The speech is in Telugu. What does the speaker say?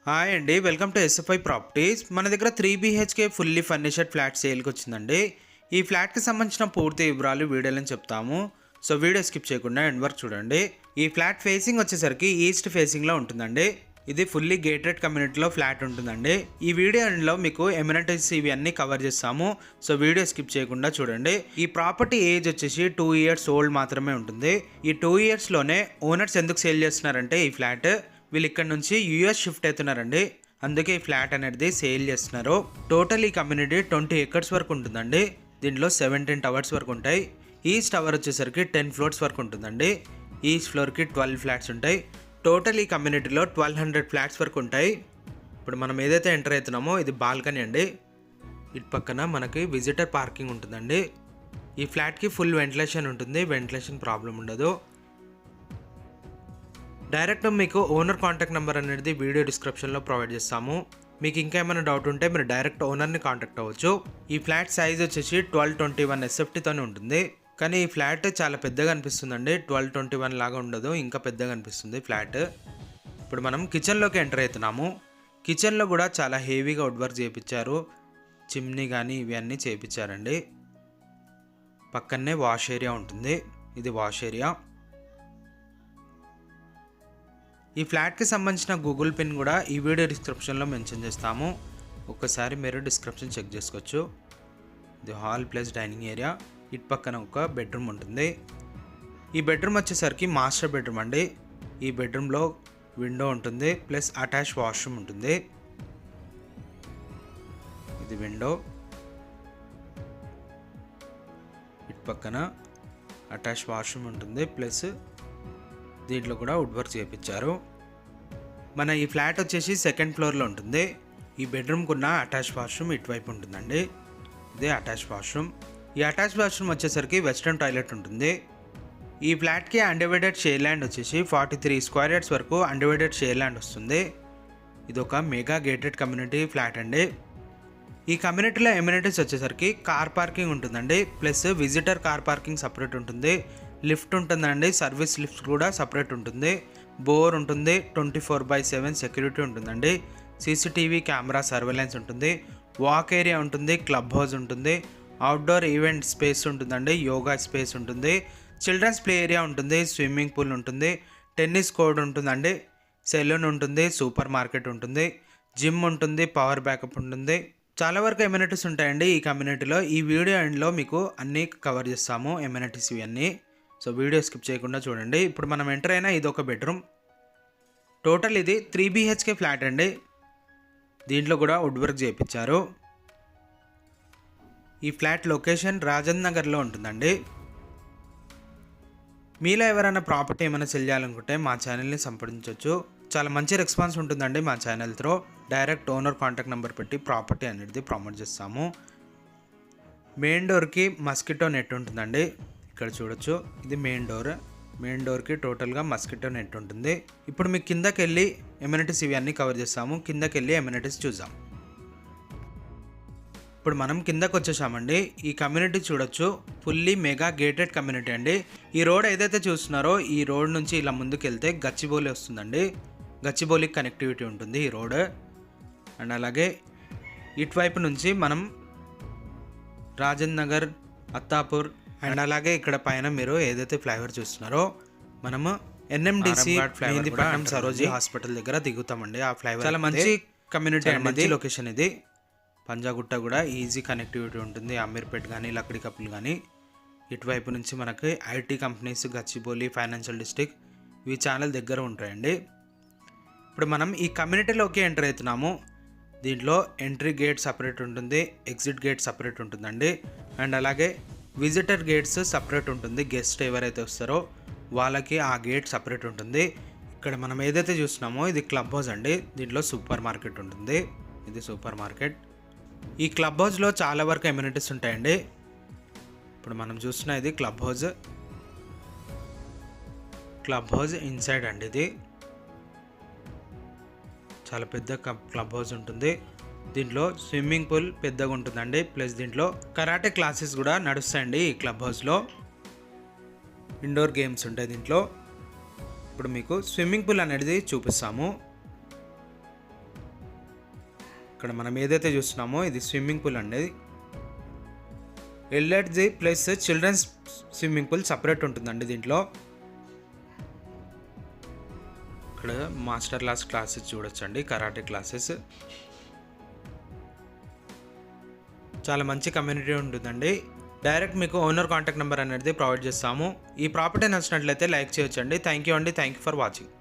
హాయ్ అండి, వెల్కమ్ టు ఎస్ఎఫ్ఐ ప్రాపర్టీస్. మన దగ్గర 3 BHK ఫుల్లీ ఫర్నిచర్డ్ ఫ్లాట్ సేల్కి వచ్చిందండి. ఈ ఫ్లాట్కి సంబంధించిన పూర్తి వివరాలు వీడియోలో చెప్తాము. సో వీడియో స్కిప్ చేయకుండా ఎండ్ వరకు చూడండి. ఈ ఫ్లాట్ ఫేసింగ్ వచ్చేసరికి ఈస్ట్ ఫేసింగ్లో ఉంటుందండి. ఇది ఫుల్లీ గేటెడ్ కమ్యూనిటీలో ఫ్లాట్ ఉంటుందండి. ఈ వీడియోలో మీకు ఎమ్యూనిటీస్ ఇవి అన్నీ కవర్ చేస్తాము. సో వీడియో స్కిప్ చేయకుండా చూడండి. ఈ ప్రాపర్టీ ఏజ్ వచ్చేసి 2 years ఓల్డ్ మాత్రమే ఉంటుంది. ఈ 2 yearsలోనే ఓనర్స్ ఎందుకు సేల్ చేస్తున్నారంటే ఈ ఫ్లాట్ వీళ్ళు ఇక్కడ నుంచి యూఎస్ షిఫ్ట్ అవుతున్నారండి. అందుకే ఈ ఫ్లాట్ అనేది సేల్ చేస్తున్నారు. టోటల్ ఈ కమ్యూనిటీ 20 acres వరకు ఉంటుందండి. దీంట్లో 17 towers వరకు ఉంటాయి. ఈచ్ టవర్ వచ్చేసరికి 10 floors వరకు ఉంటుందండి. ఈచ్ ఫ్లోర్కి 12 ఫ్లాట్స్ ఉంటాయి. టోటల్ ఈ కమ్యూనిటీలో 1200 ఫ్లాట్స్ వరకు ఉంటాయి. ఇప్పుడు మనం ఏదైతే ఎంటర్ అవుతున్నామో ఇది బాల్కనీ అండి. ఇటు పక్కన మనకి విజిటర్ పార్కింగ్ ఉంటుందండి. ఈ ఫ్లాట్కి ఫుల్ వెంటిలేషన్ ఉంటుంది, వెంటిలేషన్ ప్రాబ్లం ఉండదు. డైరెక్ట్ మీకు ఓనర్ కాంటాక్ట్ నెంబర్ అనేది వీడియో డిస్క్రిప్షన్లో ప్రొవైడ్ చేస్తాము. మీకు ఇంకా ఏమైనా డౌట్ ఉంటే మీరు డైరెక్ట్ ఓనర్ని కాంటాక్ట్ అవ్వచ్చు. ఈ ఫ్లాట్ సైజ్ వచ్చేసి 1221 SFTతోనే ఉంటుంది. కానీ ఈ ఫ్లాట్ చాలా పెద్దగా అనిపిస్తుందండి. 1221 లాగా ఉండదు, ఇంకా పెద్దగా అనిపిస్తుంది ఫ్లాట్. ఇప్పుడు మనం కిచెన్లోకి ఎంటర్ అవుతున్నాము. కిచెన్లో కూడా చాలా హెవీగా వుడ్ వర్క్ చేయించారు. చిమ్నీ కానీ ఇవి అన్నీ చేయించారండి. పక్కనే వాష్ ఏరియా ఉంటుంది. ఇది వాష్ ఏరియా. ఈ ఫ్లాట్కి సంబంధించిన గూగుల్ పిన్ కూడా ఈ వీడియో డిస్క్రిప్షన్లో మెన్షన్ చేస్తాము. ఒక్కసారి మీరు డిస్క్రిప్షన్ చెక్ చేసుకోవచ్చు. ఇది హాల్ ప్లస్ డైనింగ్ ఏరియా. ఇటు పక్కన ఒక బెడ్రూమ్ ఉంటుంది. ఈ బెడ్రూమ్ వచ్చేసరికి మాస్టర్ బెడ్రూమ్ అండి. ఈ బెడ్రూమ్లో విండో ఉంటుంది, ప్లస్ అటాచ్ వాష్రూమ్ ఉంటుంది. ఇది విండో. ఇటు పక్కన అటాచ్ వాష్రూమ్ ఉంటుంది, ప్లస్ దీంట్లో కూడా వుడ్ వర్క్ చేయించారు. మన ఈ ఫ్లాట్ వచ్చేసి 2nd ఫ్లోర్లో ఉంటుంది. ఈ బెడ్రూమ్కి ఉన్న అటాచ్ వాష్రూమ్ ఇటువైపు ఉంటుందండి. ఇదే అటాచ్ వాష్రూమ్. ఈ అటాచ్ వాష్రూమ్ వచ్చేసరికి వెస్ట్రన్ టాయిలెట్ ఉంటుంది. ఈ ఫ్లాట్కి అన్డివైడెడ్ షేర్ ల్యాండ్ వచ్చేసి 43 square yards వరకు అన్డివైడెడ్ షేర్ ల్యాండ్ వస్తుంది. ఇది ఒక మెగా గేటెడ్ కమ్యూనిటీ ఫ్లాట్ అండి. ఈ కమ్యూనిటీలో ఎమ్యూనిటీస్ వచ్చేసరికి కార్ పార్కింగ్ ఉంటుందండి, plus visitor car parking separate ఉంటుంది. లిఫ్ట్ ఉంటుందండి, సర్వీస్ లిఫ్ట్ కూడా సపరేట్ ఉంటుంది. బోర్ ఉంటుంది, 24/7 సెక్యూరిటీ ఉంటుందండి. CCTV కెమెరా సర్వేలెన్స్ ఉంటుంది. వాక్ ఏరియా ఉంటుంది, క్లబ్ హౌస్ ఉంటుంది, అవుట్డోర్ ఈవెంట్ స్పేస్ ఉంటుందండి, యోగా స్పేస్ ఉంటుంది, చిల్డ్రన్స్ ప్లే ఏరియా ఉంటుంది, స్విమ్మింగ్ పూల్ ఉంటుంది, టెన్నిస్ కోర్ట్ ఉంటుందండి, సెలూన్ ఉంటుంది, సూపర్ మార్కెట్ ఉంటుంది, జిమ్ ఉంటుంది, పవర్ బ్యాకప్ ఉంటుంది. చాలా వరకు ఎమ్యూనిటీస్ ఉంటాయండి ఈ కమ్యూనిటీలో. ఈ వీడియో ఎండ్లో మీకు అన్నీ కవర్ చేస్తాము, ఎమ్యూనిటీస్ ఇవన్నీ. సో వీడియో స్కిప్ చేయకుండా చూడండి. ఇప్పుడు మనం ఎంటర్ అయినా ఇది ఒక బెడ్రూమ్. టోటల్ ఇది 3 BHK ఫ్లాట్ అండి. దీంట్లో కూడా వుడ్ వర్క్ చేయించారు. ఈ ఫ్లాట్ లొకేషన్ రాజేంద్ర నగర్లో ఉంటుందండి. మీలో ఎవరైనా ప్రాపర్టీ ఏమైనా సెల్ చేయాలనుకుంటే మా ఛానల్ని సంప్రదించవచ్చు. చాలా మంచి రెస్పాన్స్ ఉంటుందండి మా channel throw. Direct owner contact number పెట్టి ప్రాపర్టీ అనేది ప్రమోట్ చేస్తాము. మెయిన్ డోర్కి మస్కిటో నెట్ ఉంటుందండి. ఇక్కడ చూడొచ్చు, ఇది మెయిన్ డోర్. మెయిన్ డోర్కి టోటల్గా మస్కిటో నెట్ ఉంటుంది. ఇప్పుడు మీకు కిందకి వెళ్ళి ఎమ్యూనిటీస్ ఇవి అన్నీ కవర్ చేస్తాము. కిందకి వెళ్ళి ఎమ్యూనిటీస్ చూద్దాం. ఇప్పుడు మనం కిందకు వచ్చేసామండి. ఈ కమ్యూనిటీ చూడొచ్చు, ఫుల్లీ మెగా గేటెడ్ కమ్యూనిటీ అండి. ఈ రోడ్ ఏదైతే చూస్తున్నారో ఈ రోడ్ నుంచి ఇలా ముందుకు వెళ్తే గచ్చిబౌలి వస్తుందండి. గచ్చిబౌలికి కనెక్టివిటీ ఉంటుంది ఈ రోడ్. అండ్ అలాగే ఇటువైపు నుంచి మనం రాజేంద్ర నగర్, అత్తాపూర్, అండ్ అలాగే ఇక్కడ పైన మీరు ఏదైతే ఫ్లైఓవర్ చూస్తున్నారో మనము NMDC మెహందీపట్నం సరోజీ హాస్పిటల్ దగ్గర దిగుతామండి. ఆ ఫ్లైఓవర్ చాలా మంచి కమ్యూనిటీ అండి, మంచి లొకేషన్ ఇది. పంజాగుట్ట కూడా ఈజీ కనెక్టివిటీ ఉంటుంది, అమీర్పేట్ కానీ లక్డికప్పులు కానీ. ఇటువైపు నుంచి మనకి IT companies, Gachibowli, financial district ఇవి ఛానల్ దగ్గర ఉంటాయండి. ఇప్పుడు మనం ఈ కమ్యూనిటీలోకి ఎంటర్ అవుతున్నాము. దీంట్లో ఎంట్రీ గేట్ సపరేట్ ఉంటుంది, ఎగ్జిట్ గేట్ సపరేట్ ఉంటుందండి. అండ్ అలాగే విజిటర్ గేట్స్ సపరేట్ ఉంటుంది. గెస్ట్ ఎవరైతే వస్తారో వాళ్ళకి ఆ గేట్ సపరేట్ ఉంటుంది. ఇక్కడ మనం ఏదైతే చూస్తున్నామో ఇది క్లబ్ హౌస్ అండి. దీంట్లో సూపర్ మార్కెట్ ఉంటుంది. ఇది సూపర్ మార్కెట్. ఈ క్లబ్ హౌస్లో చాలా వరకు ఎమ్యూనిటీస్ ఉంటాయండి. ఇప్పుడు మనం చూస్తున్న ఇది club house. Club house inside అండి. ఇది చాలా పెద్ద క్లబ్ హౌస్ ఉంటుంది. దీంట్లో స్విమ్మింగ్ పూల్ పెద్దగా ఉంటుందండి, ప్లస్ దీంట్లో కరాటే క్లాసెస్ కూడా నడుస్తాయండి. ఈ క్లబ్ హౌస్లో ఇండోర్ గేమ్స్ ఉంటాయి దీంట్లో. ఇప్పుడు మీకు స్విమ్మింగ్ పూల్ అనేది చూపిస్తాము. ఇక్కడ మనం ఏదైతే చూస్తున్నామో ఇది స్విమ్మింగ్ పూల్ అండి. ఎల్ఎడ్జి plus children's swimming pool separate ఉంటుందండి దీంట్లో. ఇక్కడ మాస్టర్ క్లాసెస్ చూడొచ్చండి, కరాటే క్లాసెస్. చాలా మంచి కమ్యూనిటీ ఉంటుందండి. డైరెక్ట్ మీకు ఓనర్ కాంటాక్ట్ నెంబర్ అనేది ప్రొవైడ్ చేస్తాము. ఈ ప్రాపర్టీ నచ్చినట్లయితే లైక్ చేయొచ్చండి. థ్యాంక్ యూ అండి. Thank you for watching.